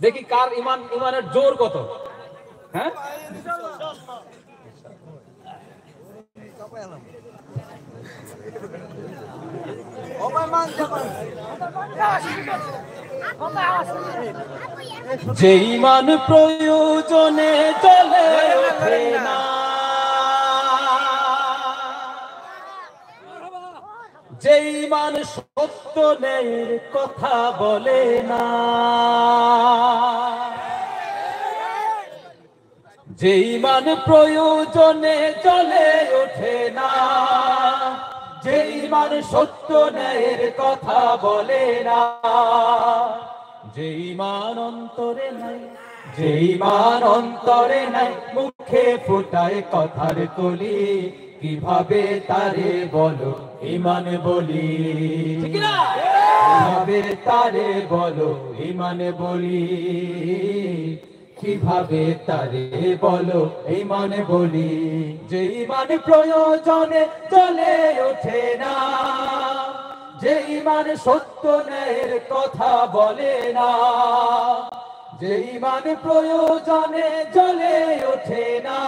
দেখি কার ইমানের জোর কত। হ্যাঁ, যে ইমান প্রয়োজনে চলে ওঠে না, যে ইমান সত্য ন্যায়ের কথা বলে না, যে ইমান প্রয়োজনে চলে ওঠে না, যে ইমান সত্য ন্যায়ের কথা বলে না, যে ইমান অন্তরে নাই, যে ইমান অন্তরে নাই, মুখে ফোটায় কথার কলি, কিভাবে তারে বলো ইমান বলি, কিভাবে তারে বলো ইমান বলি, কিভাবে তারে বলো ইমান বলি। যে ইমান প্রয়োজনে চলে ওঠে না, যে ইমান সত্য ন্যায়ের কথা বলে না, যে ইমান প্রয়োজনে চলে ওঠে না,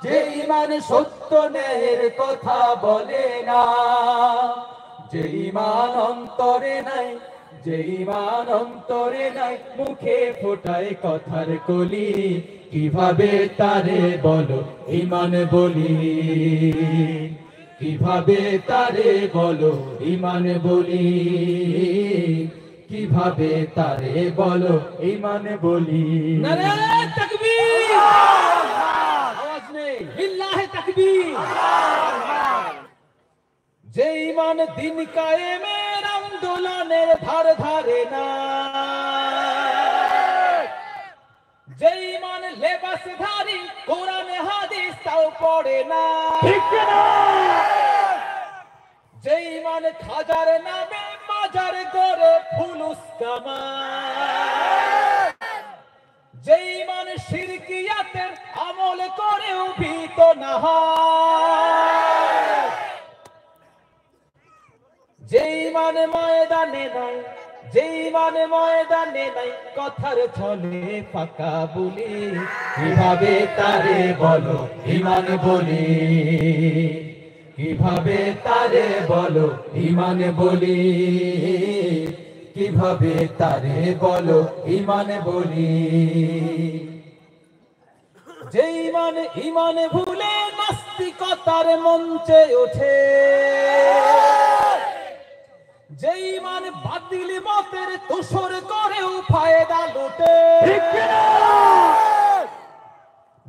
যে ইমান সত্য ন্যায়ের কথা বলে না, যে ইমান অন্তরে নাই, যে ইমান অন্তরে নাই, মুখে ফোটায় কথার কলি, কিভাবে তারে বলো ইমান বলি, কিভাবে তারে বলো ইমান বলি, কিভাবে তারে বলো ইমান বলি। নারে তাকবীর, আওয়াজ নেই, লিল্লাহি তাকবীর। যে ইমান দিন কায়েমের আন্দোলনের ধার ধারে না, যে ইমান লেবাসধারী কোরআনে হাদিস তাও পড়ে না, ঠিক না, যে ইমান খাজার নামে মাজার করে ফুলুস কামায়, যে ইমান শিরকিয়াতের আমল করেও ভীত না হয়, যে ইমান ময়দানে নাই, যে ইমান ময়দানে নাই, কথার ছলে ফাঁকা বলি, কিভাবে তারে বলো ইমান বলি, কিভাবে তারে বলো ইমান বলি, কিভাবে তারে বলো ইমান বলি। যে ইমান ইমান ভুলে নাস্তিকতার মঞ্চে ওঠে, যে ইমান বাতিল মতের তুষর করেও ফায়দা লুটে,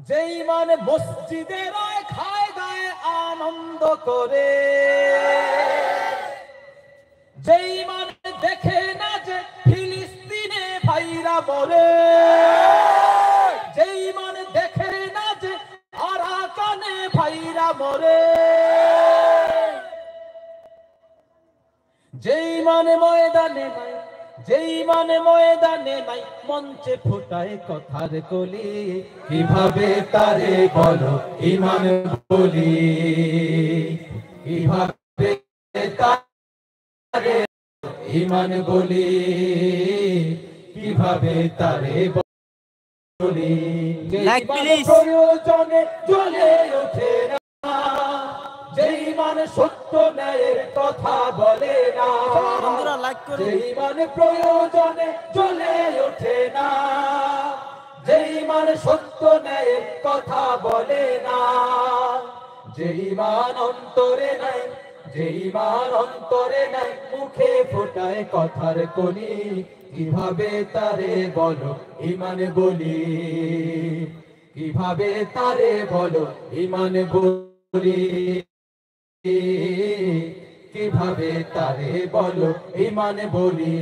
যে ইমান মসজিদের খায় দায় আনন্দ করে, যে ইমান দেখে না যে ফিলিস্তিনে ভাইরা মরে, যে ইমান দেখে না যে আরাকানে ভাইরা মরে, যে ইমান ময়দানে নাই, যে ইমান ময়দানে নাই, মঞ্চে ফোটায় কথার কলি, কিভাবে তারে বলো ইমান বলি, কিভাবে তারে ইমান বলি, কিভাবে তারে বলি। যে ইমান প্রয়োজনে চলে ওঠে না, যে ইমান সত্য ন্যায়ের কথা বলে না, যে ইমান প্রয়োজনে চলে ওঠে না, যে ইমান সত্য ন্যায়ের কথা বলে না, যে ইমান অন্তরে নাই, যে ইমান অন্তরে নাই, মুখে ফোটায় কথার কলি, কিভাবে তারে বলো ইমান বলি, কিভাবে তারে বলো ইমান বলি, কিভাবে তারে বলো ইমান বলি।